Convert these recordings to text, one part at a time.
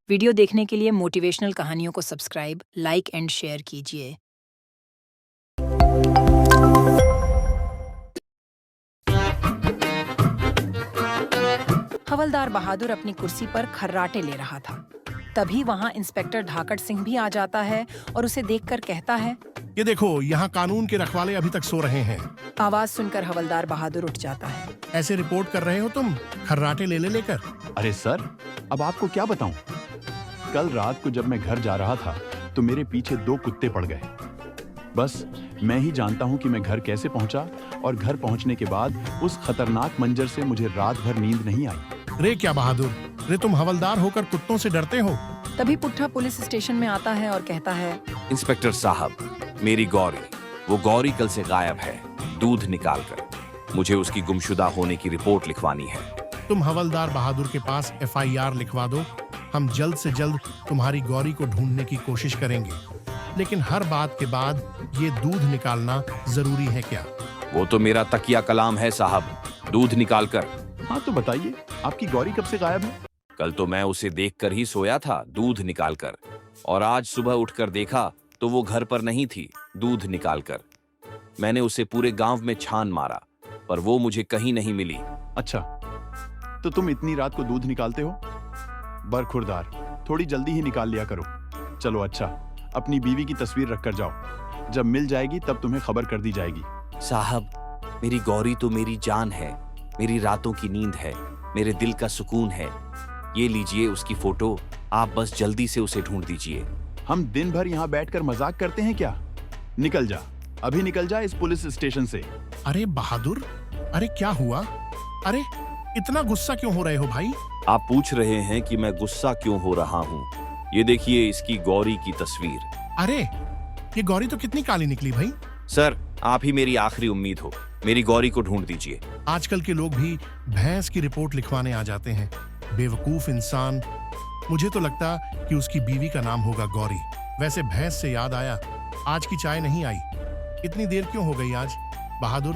Video देखने के लिए मोटिवेशनल कहानियों को सब्सक्राइब, लाइक एंड शेयर कीजिए। हवलदार बहादुर अपनी कुर्सी पर खर्राटे ले रहा था। तभी वहां इंस्पेक्टर धाकड़ सिंह भी आ जाता है और उसे देखकर कहता है, ये देखो, यहाँ कानून के रखवाले अभी तक सो रहे हैं। आवाज सुनकर हवलदार बहादुर उठ जाता है। ऐसे रिपोर्ट कर रहे हो तुम, खर्राटे ले लेकर। अरे सर, अब आपको क्या बताऊं? कल रात को जब मैं घर जा रहा था तो मेरे पीछे 2 कुत्ते पड़ गए। बस मैं ही जानता हूं कि मैं घर कैसे पहुंचा, और घर पहुंचने के बाद उस खतरनाक मंजर से मुझे रात भर नींद नहीं आई। रे क्या बहादुर, रे तुम हवलदार होकर कुत्तों से डरते हो? तभी पुट्ठा पुलिस स्टेशन में आता है और कहता है, इंस्पेक्टर साहब, मेरी गौरी, वो गौरी कल से गायब है। दूध निकाल कर मुझे उसकी गुमशुदा होने की रिपोर्ट लिखवानी है। तुम हवलदार बहादुर के पास FIR लिखवा दो। हम जल्द से जल्द तुम्हारी गौरी को ढूंढने की कोशिश करेंगे, लेकिन हर बात के बाद ये दूध निकालना जरूरी है क्या? वो तो मेरा तकिया कलाम है साहब, दूध निकाल कर। हाँ तो बताइए, आपकी गौरी कब से गायब है? कल तो मैं उसे देखकर ही सोया था, दूध निकाल कर, और आज सुबह उठकर देखा तो वो घर पर नहीं थी, दूध निकाल कर। मैंने उसे पूरे गांव में छान मारा, पर वो मुझे कहीं नहीं मिली। अच्छा, तो तुम इतनी रात को दूध निकालते हो? बरखुरदार, थोड़ी जल्दी ही निकाल लिया करो। चलो अच्छा, अपनी बीवी की तस्वीर रखकर जाओ, जब मिल जाएगी तब तुम्हें खबर कर दी जाएगी। साहब, मेरी गौरी तो मेरी जान है, मेरी रातों की नींद है, मेरे दिल का सुकून है। ये लीजिए उसकी फोटो, आप बस जल्दी से उसे ढूंढ दीजिए। हम दिन भर यहाँ बैठकर मजाक करते हैं क्या? निकल जा, अभी निकल जा इस पुलिस स्टेशन से। अरे बहादुर, अरे क्या हुआ? अरे इतना गुस्सा क्यों हो रहे हो भाई? आप पूछ रहे हैं कि मैं गुस्सा क्यों हो रहा हूँ? ये देखिए इसकी गौरी की तस्वीर। अरे ये गौरी तो कितनी काली निकली भाई। सर, आप ही मेरी आखिरी उम्मीद हो, मेरी गौरी को ढूंढ दीजिए। आजकल के लोग भी भैंस की रिपोर्ट लिखवाने आ जाते हैं, बेवकूफ इंसान। मुझे तो लगता कि उसकी बीवी का नाम होगा गौरी। वैसे भैंस से याद आया, आज की चाय नहीं आई। इतनी देर क्यों हो गई आज? बहादुर,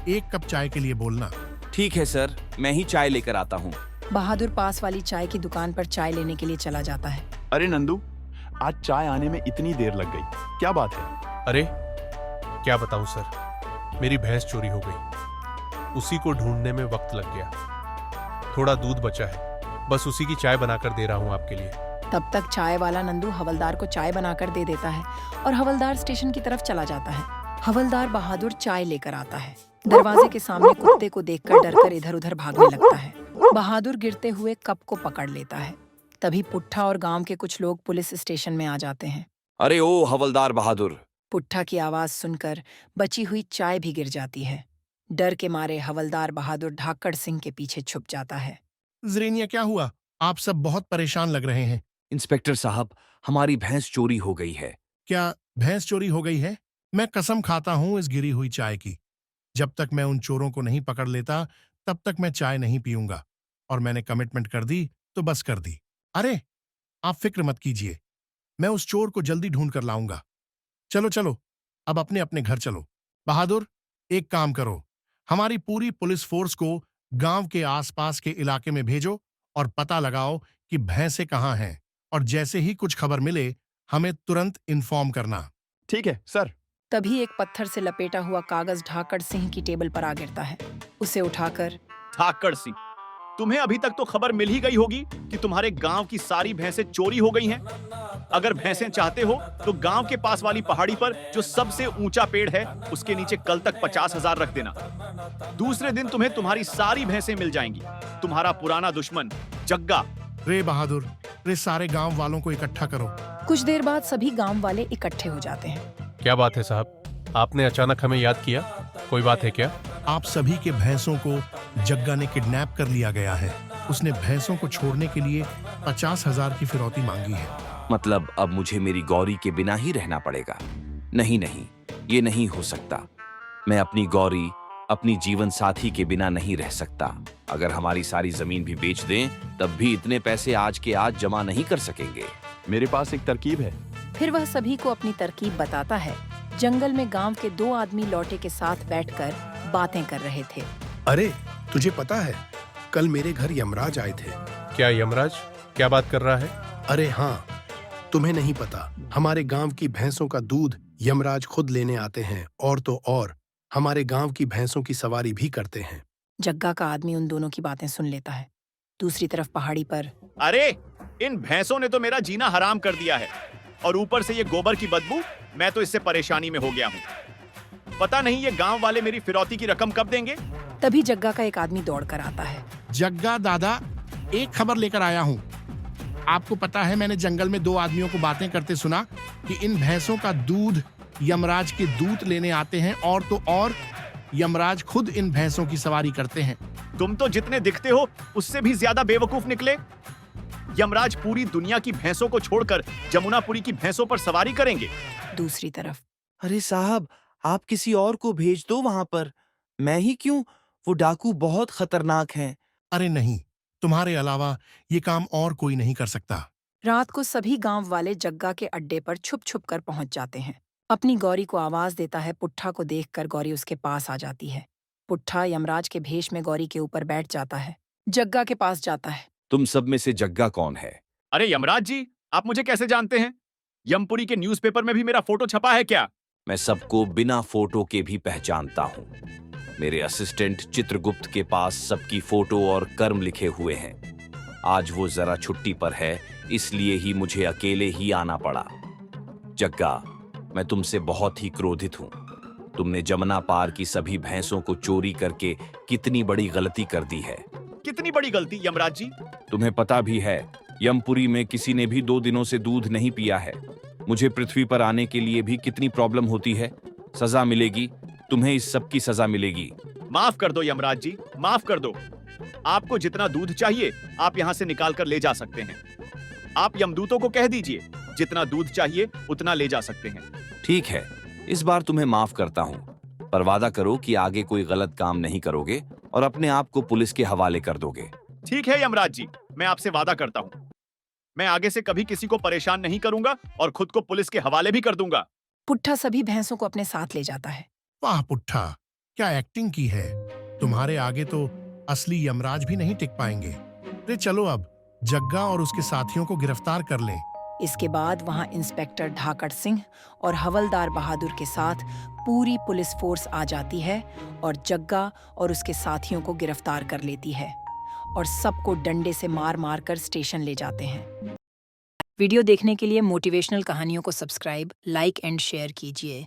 1 कप चाय के लिए बोलना। ठीक है सर, मैं ही चाय लेकर आता हूँ। बहादुर पास वाली चाय की दुकान पर चाय लेने के लिए चला जाता है। अरे नंदू, आज चाय आने में इतनी देर लग गई, क्या बात है? अरे क्या बताऊं सर, मेरी भैंस चोरी हो गई। उसी को ढूंढने में वक्त लग गया। थोड़ा दूध बचा है, बस उसी की चाय बनाकर दे रहा हूं आपके लिए। तब तक चाय वाला नंदू हवलदार को चाय बनाकर दे देता है और हवलदार स्टेशन की तरफ चला जाता है। हवलदार बहादुर चाय लेकर आता है। दरवाजे के सामने कुत्ते को देखकर डरकर इधर उधर भागने लगता है। बहादुर गिरते हुए कप को पकड़ लेता है। तभी पुट्ठा और गांव के कुछ लोग पुलिस स्टेशन में आ जाते हैं। अरे ओ हवलदार बहादुर! पुट्ठा की आवाज सुनकर बची हुई चाय भी गिर जाती है। डर के मारे हवलदार बहादुर धाकड़ सिंह के पीछे छुप जाता है। ज़रीनिया, क्या हुआ? आप सब बहुत परेशान लग रहे हैं। इंस्पेक्टर साहब, हमारी भैंस चोरी हो गई है। क्या भैंस चोरी हो गई है? मैं कसम खाता हूं इस गिरी हुई चाय की। जब तक मैं उन चोरों को नहीं पकड़ लेता, तब तक मैं चाय नहीं पीऊंगा। और मैंने कमिटमेंट कर दी तो बस कर दी। अरे आप फिक्र मत कीजिए, मैं उस चोर को जल्दी ढूंढ कर लाऊंगा। चलो चलो, अब अपने अपने घर चलो। बहादुर, एक काम करो, हमारी पूरी पुलिस फोर्स को गांव के आसपास के इलाके में भेजो और पता लगाओ कि भैंसें कहाँ हैं, और जैसे ही कुछ खबर मिले हमें तुरंत इन्फॉर्म करना। ठीक है सर। तभी एक पत्थर से लपेटा हुआ कागज धाकड़ सिंह की टेबल पर आ गिरता है। उसे उठाकर, धाकड़ सिंह, तुम्हें अभी तक तो खबर मिल ही गई होगी कि तुम्हारे गांव की सारी भैंसें चोरी हो गई हैं। अगर भैंसें चाहते हो तो गांव के पास वाली पहाड़ी पर जो सबसे ऊंचा पेड़ है, उसके नीचे कल तक 50,000 रख देना। दूसरे दिन तुम्हें तुम्हारी सारी भैंसें मिल जाएंगी। तुम्हारा पुराना दुश्मन जग्गा। रे बहादुर, रे सारे गांव वालों को इकट्ठा करो। कुछ देर बाद सभी गांव वाले इकट्ठे हो जाते हैं। क्या बात है साहब, आपने अचानक हमें याद किया? कोई बात है क्या? आप सभी के भैंसों को जग्गा ने किडनैप कर लिया गया है। उसने भैंसों को छोड़ने के लिए 50,000 की फिरौती मांगी है। मतलब अब मुझे मेरी गौरी के बिना ही रहना पड़ेगा? नहीं नहीं, ये नहीं हो सकता। मैं अपनी गौरी, अपनी जीवन साथी के बिना नहीं रह सकता। अगर हमारी सारी जमीन भी बेच दें, तब भी इतने पैसे आज के आज जमा नहीं कर सकेंगे। मेरे पास एक तरकीब है। फिर वह सभी को अपनी तरकीब बताता है। जंगल में गांव के 2 आदमी लौटे के साथ बैठकर बातें कर रहे थे। अरे तुझे पता है, कल मेरे घर यमराज आए थे। क्या यमराज? क्या बात कर रहा है? अरे हाँ, तुम्हें नहीं पता, हमारे गांव की भैंसों का दूध यमराज खुद लेने आते हैं, और तो और हमारे गांव की भैंसों की सवारी भी करते हैं। जग्गा का आदमी उन दोनों की बातें सुन लेता है। दूसरी तरफ पहाड़ी पर अरे इन भैंसों ने तो मेरा जीना हराम कर दिया है, और ऊपर से ये गोबर की बदबू, मैं तो इससे परेशानी में हो गया हूँ। पता नहीं ये गांव वाले मेरी फिरौती की रकम कब देंगे। तभी जग्गा का एक आदमी दौड़ कर आता है। जग्गा दादा, एक खबर लेकर आया हूँ। आपको पता है, मैंने जंगल में 2 आदमियों को बातें करते सुना कि इन भैंसों का दूध यमराज के दूत लेने आते हैं, और तो और यमराज खुद इन भैंसों की सवारी करते हैं। तुम तो जितने दिखते हो उससे भी ज्यादा बेवकूफ निकले। यमराज पूरी दुनिया की भैंसों को छोड़कर जमुनापुरी की भैंसों पर सवारी करेंगे। दूसरी तरफ अरे साहब, आप किसी और को भेज दो वहां पर। मैं ही क्यों? वो डाकू बहुत खतरनाक हैं। अरे नहीं, तुम्हारे अलावा ये काम और कोई नहीं कर सकता। रात को सभी गांव वाले जग्गा के अड्डे पर छुप छुप कर पहुंच जाते हैं। अपनी गौरी को आवाज देता है। पुट्ठा को देखकर गौरी उसके पास आ जाती है। पुट्ठा यमराज के भेष में गौरी के ऊपर बैठ जाता है। जग्गा के पास जाता है। तुम सब में से जग्गा कौन है? अरे यमराज जी, आप मुझे कैसे जानते हैं? यमपुरी के न्यूज़पेपर में भी मेरा फोटो छपा है क्या? मैं सबको बिना फोटो के भी पहचानता हूँ। मेरे असिस्टेंट चित्रगुप्त के पास सबकी फोटो और कर्म लिखे हुए हैं। आज वो जरा छुट्टी पर है, इसलिए ही मुझे अकेले ही आना पड़ा। जग्गा, मैं तुमसे बहुत ही क्रोधित हूँ। तुमने जमुना पार की सभी भैंसों को चोरी करके कितनी बड़ी गलती कर दी है। कितनी बड़ी गलती यमराज जी? तुम्हें पता भी है, यमपुरी में किसी ने भी 2 दिनों से दूध नहीं पिया है। मुझे पृथ्वी पर आने के लिए भी कितनी प्रॉब्लम होती है। सजा मिलेगी, तुम्हें इस सब की सजा मिलेगी। माफ कर दो यमराज जी, माफ कर दो। आपको जितना दूध चाहिए आप यहाँ से निकाल कर ले जा सकते हैं। आप यमदूतों को कह दीजिए, जितना दूध चाहिए उतना ले जा सकते हैं। ठीक है, इस बार तुम्हें माफ करता हूँ, पर वादा करो कि आगे कोई गलत काम नहीं करोगे और अपने आप को पुलिस के हवाले कर दोगे। ठीक है यमराज जी, मैं आपसे वादा करता हूँ, मैं आगे से कभी किसी को परेशान नहीं करूंगा और खुद को पुलिस के हवाले भी कर दूंगा। पुट्ठा सभी भैंसों को अपने साथ ले जाता है। वाह पुट्ठा, क्या एक्टिंग की है। तुम्हारे आगे तो असली यमराज भी नहीं टिक पाएंगे। अरे चलो अब जग्गा और उसके साथियों को गिरफ्तार कर लें। इसके बाद वहां इंस्पेक्टर ढाकड़ सिंह और हवलदार बहादुर के साथ पूरी पुलिस फोर्स आ जाती है और जग्गा और उसके साथियों को गिरफ्तार कर लेती है और सबको डंडे से मार मार कर स्टेशन ले जाते हैं। वीडियो देखने के लिए मोटिवेशनल कहानियों को सब्सक्राइब, लाइक एंड शेयर कीजिए।